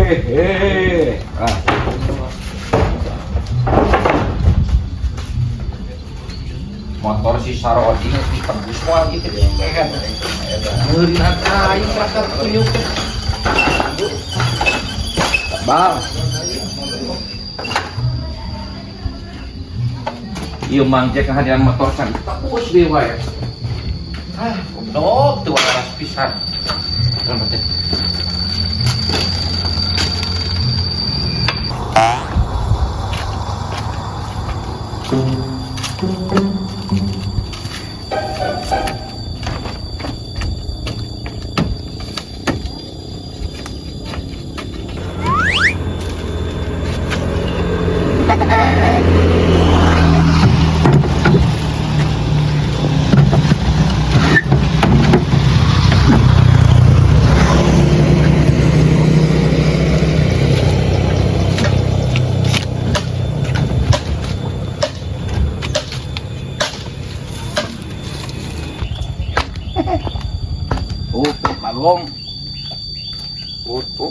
Motor si Sarodi ini tembus lagi ke kan. Ngeurin aing rasa tunjuk. Bang. Ieu mangje kehadiran motor san tembus deui wae. Dok tuh aras pisan. Selamat ya. Bagong.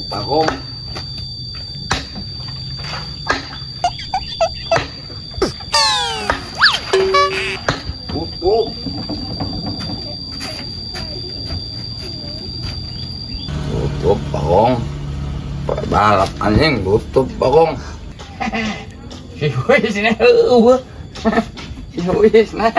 Bagong. Tutup bagong. Balap anjing tutup bagong. Si wis na eueuh. Si wis na.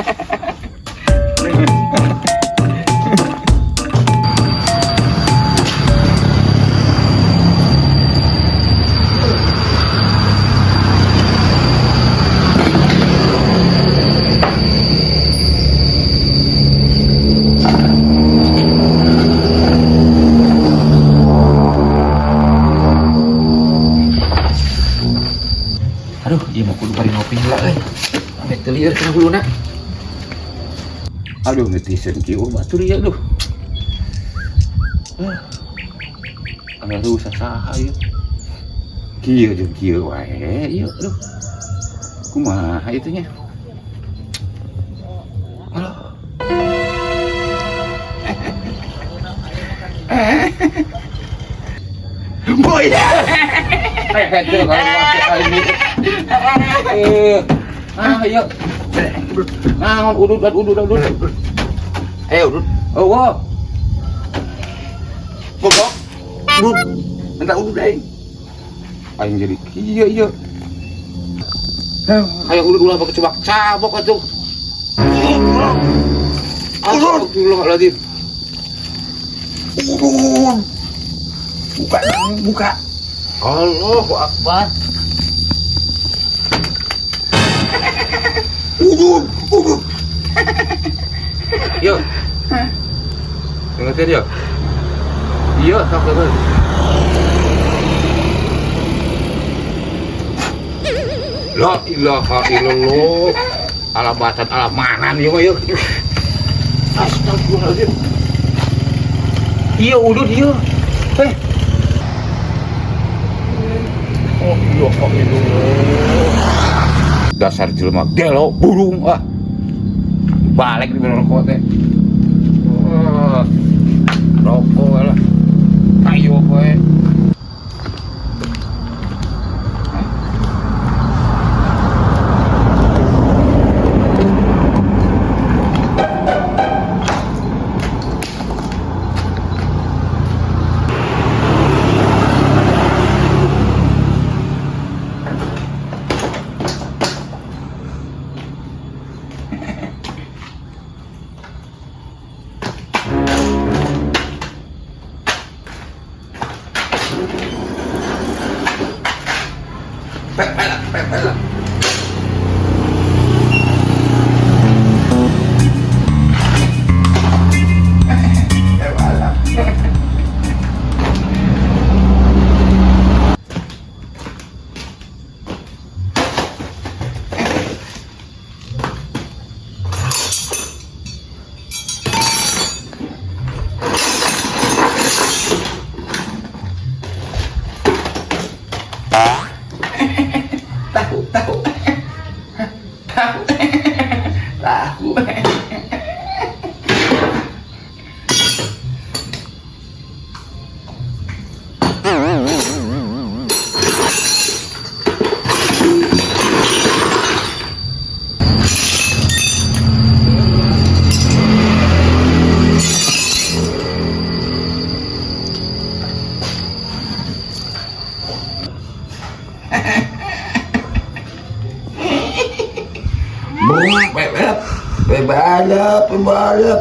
Aduh, dia mau kudu bari ngopi heula euy. Ame teu lieur kana huluna. Aduh, netizen kieu batur ieu aduh. Ame rusak saha ieu. Kieu jeung kieu wae ieu aduh. Kumaha itu nya? Aduh. Boy. Ayo. Naon udud. Ayo udud. Oh, wow. Bogok. Udud. Minta udud aing. Aing jadi iya. Ayo udud ulah pakai cebak cabok atuh. Astagfirullahaladzim. Udud. Buka. Allahu Akbar. Udud. Yo. Ngerti dia? Iya, sampai ber. La ilaha illallah. Alabatan alamanan ieu mah ieu. Astagfirullahaladzim. Iya udud ieu. Oh iya kok itu dasar jelema gelo burung balik di rokok teh rokok lah kayu kowe Pepela. Tahu. balap. Balap.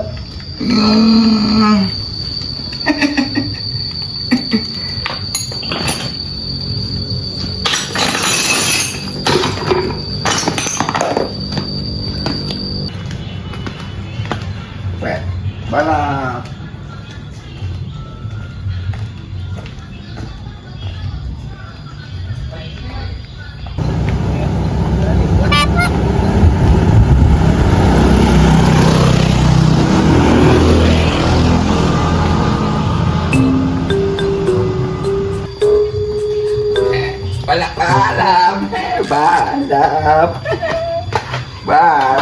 Balap. Balap. Balap.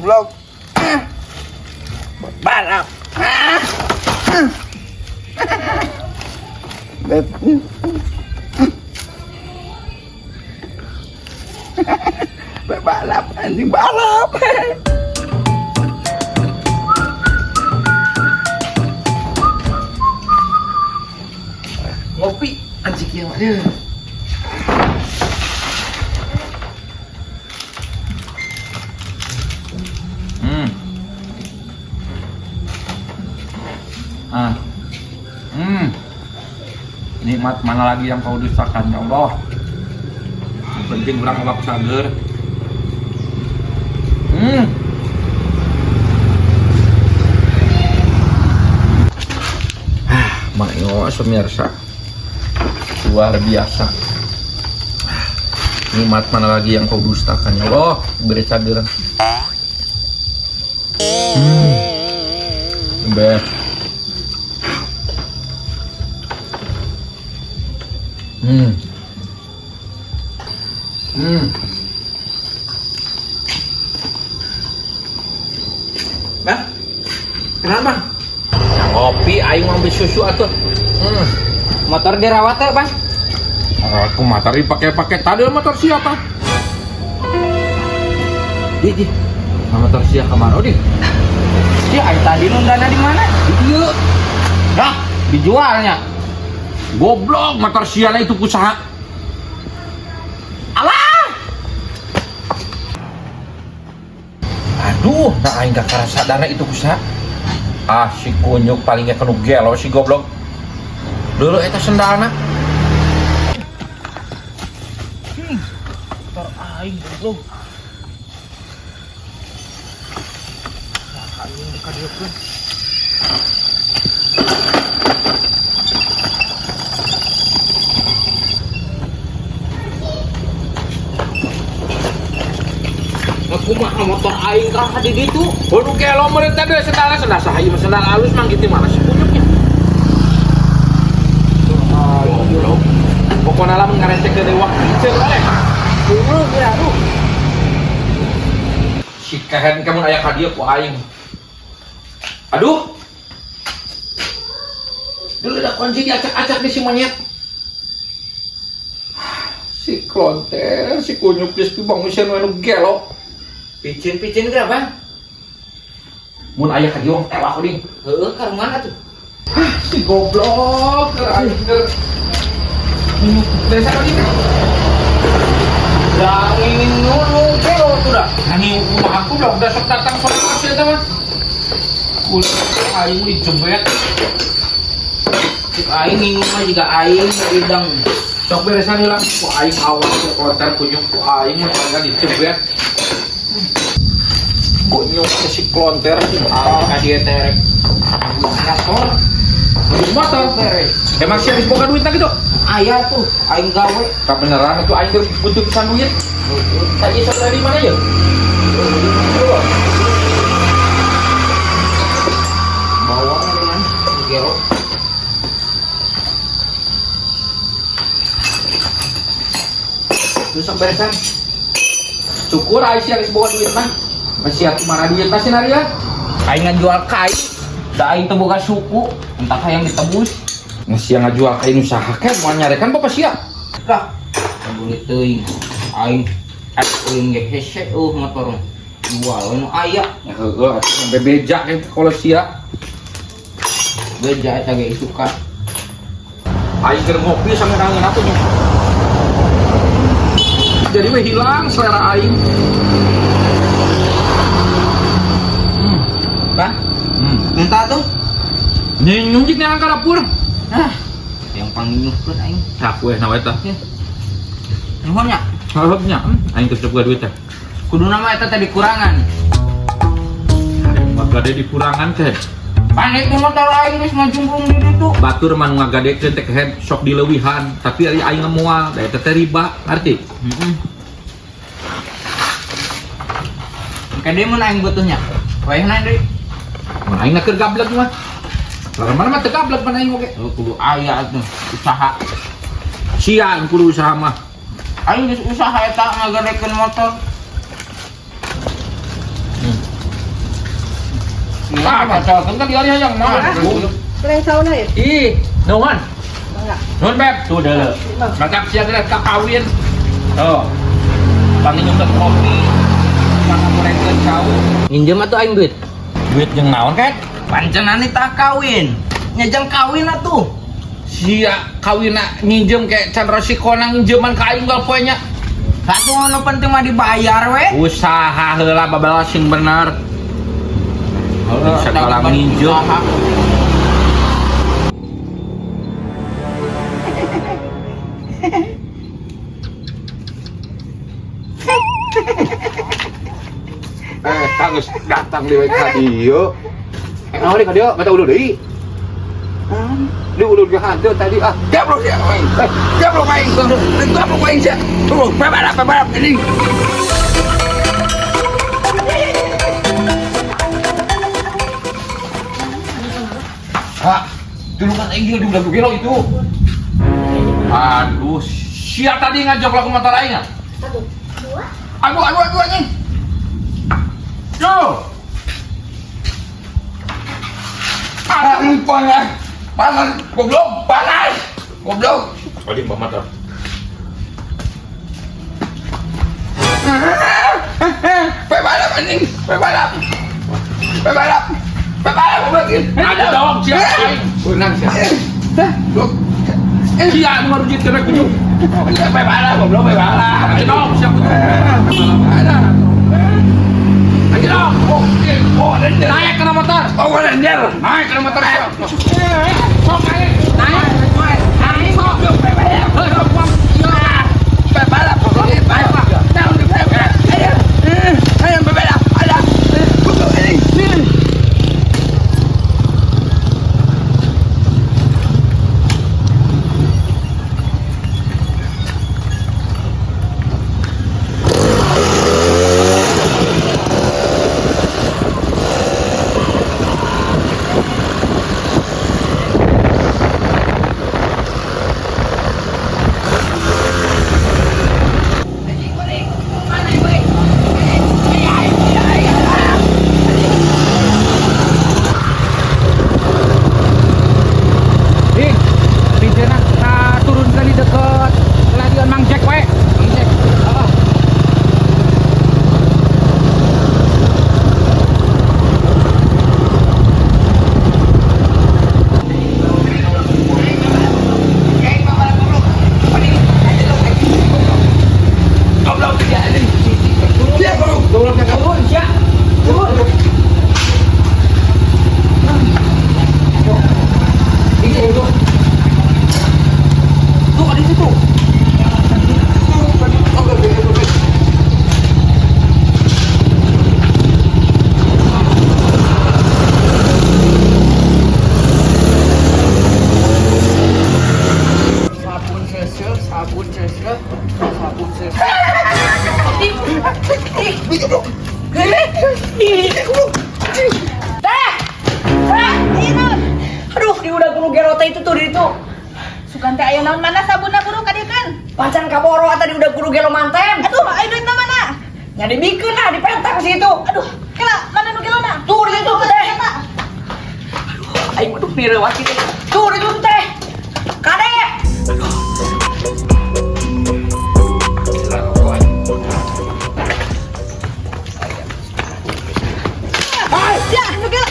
Blok. Balap. Balap, anjing balap. Ngopi anjing yang ada. Nikmat mana lagi yang kau dustakan ya Allah. Yang penting orang ngelap sager. Mayo pemirsa, luar biasa. Nikmat mana lagi yang kau dustakan ya Allah. Beri sager. Best. Bang, kenapa bang? Ngopi, aing ngambil susu atuh. Motor dirawat ya bang? Aku motor dipakai tadi motor siapa? Di, Motor siapa kemana di? si aing tadi nundana di mana? Iya. Dah, dijualnya. Goblok, motor siapa itu usaha? Alah! Aduh, nah aing gak kerasa dana itu usaha. Ah, si kunyuk palingnya kenu gelo si goblok. Dulu eta sendalna. Motor aing goblok. Nah, aing dikadieukeun. Aku mah motor aing kah di ditu. Waduh gelo meureun teh sendalna saha ieu sendal halus mah gitu mana si kunyuknya. Goblok. Pokona lamun ngarecek deui waktu iceun we. Aduh. Si kehen kamu aya ka dieu ku aing. Aduh. Dulu ada kunci diacak-acak di si monyet. Si klonter, si kunyuk geus pibanguseun we nu gelo. Picin ge bang. Mun aya ka dieu tewak ding. Heeh, ka mana tuh? Si goblok, aing keur desa lagi. Yang ingin nunu kelo tuh dah. Ani rumah aku udah sok datang sok kasih eta mah. Kul aing dijebet. Aing minum mah juga aing idang. Sok beresan heula ku aing awas ku konter kunyuk ku aing mah dijebet. Kunyuk si klonter Ka dieu teh rek. Motor. motor Beres. emang sih habis boga duit gitu. Aya tuh aing gawe. Tak beneran itu aing geus butuh pisan duit. Tadi dari mana ya? Bawa dengan gelo. Terus sok beresan. Syukur aing sih habis boga duit mah. Masih atuh mana duit masih nari ya? Aing ngajual kain. Da aing teu boga suku, entah hayang ditebus. Ngesia ngajual kain usaha kan mau nyarekan bapak sia. Dah. Boleh teuing. Aing aing ge hese motor. Jual anu aya. Ya heueuh atuh sampai beja ke kalau sia. Beja eta ge suka. Aing keur ngopi sampe kangen atuh nya. Jadi we hilang selera aing. Bah. Minta tuh. Nyunjik nih angka dapur. Yang panginuhkeun aing. Cak we nawa eta. Nuhunnya. Harapnya aing teu boga duit teh. Kudu nama eta tadi kurangan. Magade dikurangan teh. Panik motor aing geus ngajumbrung di ditu. Batur mah ngagadekeun teh head sok dileuwihan, tapi ari aing moal, da eta teh riba, ngarti? Heeh. Kade mun aing butuhnya. Wayahna deui. Mun aing keur gablek mah. Lamun mana mah teu gablek pan aing oge. Kudu aya atuh usaha. Sia kudu usaha mah. Aing geus usaha eta ngagadekeun motor. Ah, kacau kan di hari yang mah. Kurang sauna ya? Ih, nuhun. Enggak. Nuhun beb, tuh deuleu. Mantap sia geus kakawin. Tuh. Panginjung teh kopi. Mana murekeun kau. Nginjem atuh aing duit. Duit jeung naon kan? Pancenani tak kawin. Nyajang kawin atuh. Sia kawinna nginjem ke Chandra Sikona nginjeman ka aing gal poe nya. Satu anu penting mah dibayar we. Usaha heula babalas sing bener. Sekala nginjem. Kang datang di ka dieu. Naon di ka dieu? Mata udah deui. Dia udah ke hantu tadi ah. Gablok sia aing. Gablok aing. Gablok aing sia. Tuh, bebalap ini. Ah, tulungan aing di udah gelo itu. Aduh, sia tadi ngajak lagu motor aing. Aduh, anjing. Yo. Panas, goblok, panas. Goblok. Tadi mbak mata. Pebalap anjing, pebalap. Ada dong, siapa aing? Benang siapa? Iya, anu marujit kena kunjung. Pebalap, goblok, pebalap. Ada dong, siapa? Ada. Ayo dong. Oh, render. Naik kena motor. Oh, render. Naik kena motor. Sok naik. Naik. Sok. Pebalap. Ayo pebalap. Ada. Aduh, di udah guru gerota itu tuh di itu. Sukan teh aya naon mana sabunna guru kadieu kan? Pancan kaboro ata di udah guru gelo manten. Aduh, aya duitna mana? Nya dibikeun lah, dipentang situ. Aduh, kela mana nu gelona? Tuh di situ teh. Ayo duk nih lewat kita. Tuh udah tuh teh. Kade. Hai, ya, nugel.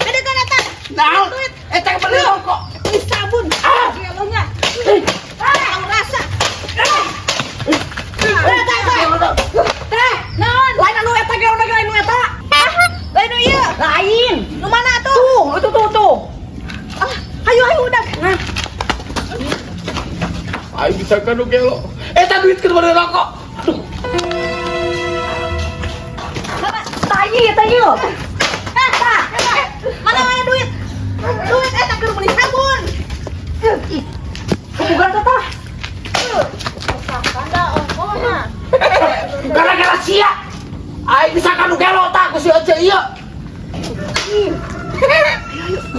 Ada kan eta? Nah, eta beli rokok. Beli sabun. Gelonya. Rasa. Teh, naon? Lain anu eta geona lain anu eta. Lain ieu. Lain. Nu mana tuh? Tuh. Ayo udah. Nah. Ayo bisa kan lu gelo. Eta duit keur beli rokok. Aduh. Tai eta ieu. Mana duit? Duit eta keur beli sabun. Bukan tata. Kanda ongkona. Gara-gara sia. Ayo bisa kan lu gelo tak ku si Ece ieu.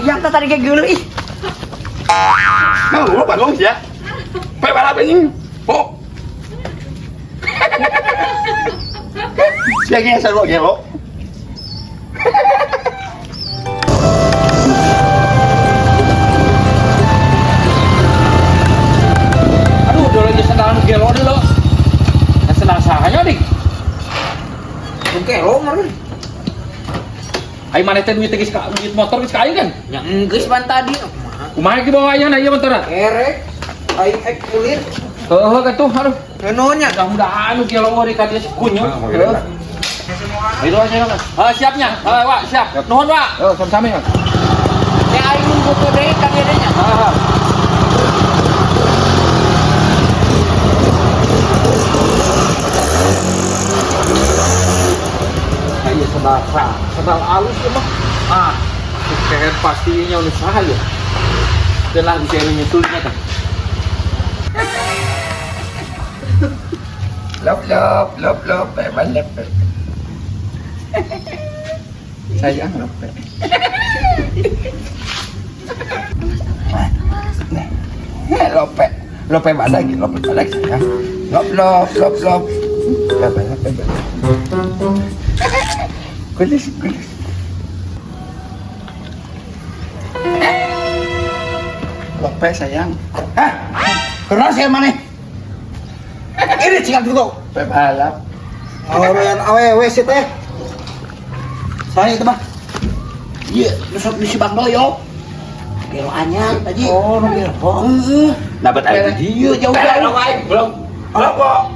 Yang tadi kayak geuleuh ih. Nah, lu bagong sia. Pe balap anjing. Oh. Sia ge seru gelo. Aduh, udah lagi sendalan gelo deh lo. Sendal sahanya nih. Gelo meureun. Ayo mana teh duit duit motor geus ka aing kan? Yang geus ban tadi. Kumaha ki bawa ayeuna ieu motorna? Erek. Aing kulit. Heuh katuh aduh. Enonya. Mudah-mudahan nu gelo mah ka dia kunyu. Itu aja kan. Siapnya. Wak, siap. Nuhun, Wak. Sami-sami. Ya aing nunggu tuh deh kan edenya. Ayo sedal alus ya mah. Keren pastinya udah saha ya. Dan lah bisa nyusulnya kan. Lop, pe balap. Sayang lop. Lope badak sayang. Lop. Pe balap. Kulis. Lope sayang. Hah? Keras ya mana? Ini cikal dulu. Pe balap. Awean awewe sih teh. Saya itu mah. Iya, nusuk di si Bang Doyo. Gelo anyar tadi. Oh, nu gelo. Heeh. Dapat air di dieu jauh-jauh. Belum. Rokok.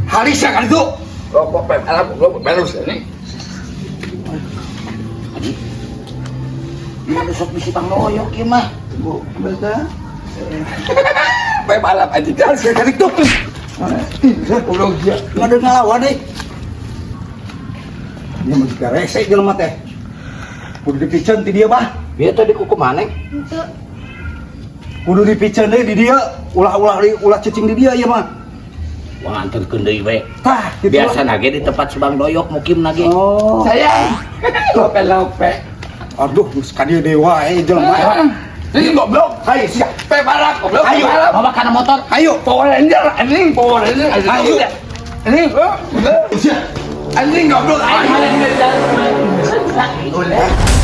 Halisa kan itu. Rokok rokok balus ini. Adi. Ini nusuk di si Bang Doyo kieu mah. Bu, betul. Pe balap aja kan sekali tuh. Udah dia. Ngade ngalawan deui. Dia mah juga rese jelema teh. Kudu dipiceun ti dia bah. Dia tadi kuku mana? Kudu dipiceun deui di dia. Ulah cicing di dia ieu mah. Wah, anterkeun deui we. Tah, gitu Biasa lah. nage di tempat si Bang Doyok mukim nage. Oh. Sayang. Lope. Aduh, geus ka dieu dewa jelema. Ini goblok. Hai, siap. Pe balap goblok. Ayo, bawa kana motor. Ayo. Power Ranger anjing, Power Ranger. Ayo. Ini. Siap. Anjing goblok.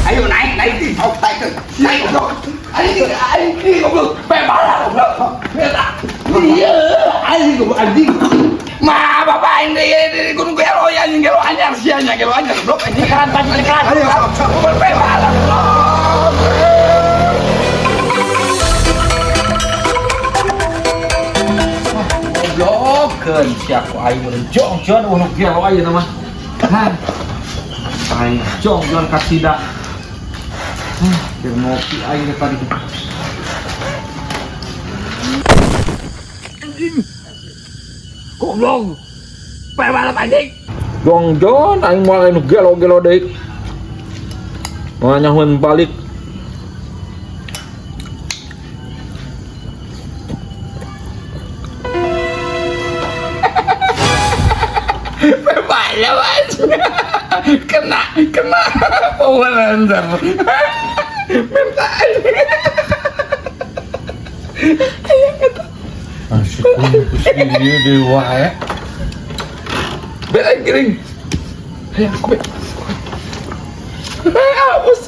Ayo naik. Oh, naik goblok. Anjing goblok. Pe balap goblok. Iya, anjing goblok anjing. Ma, bapak ini gunung gelo ya, anjing gelo anyar sianya, gelo anyar goblok anjing kan pasti kan. Ayo, sok. Pe balap goblok. Jokeun sia ku aing meureun jong-jong untuk gelo ayeuna mah. Aing jong-jong ka sida. Keur ngopi aing tadi. Goblok. Pe balap anjing. Jong-jong aing moal anu gelo-gelo deui. Moal nyahoeun balik. Balap anjing. Kena Power Ranger. Minta Asik kudu dewa ya. Belang kering. Ayo, aku. Hapus.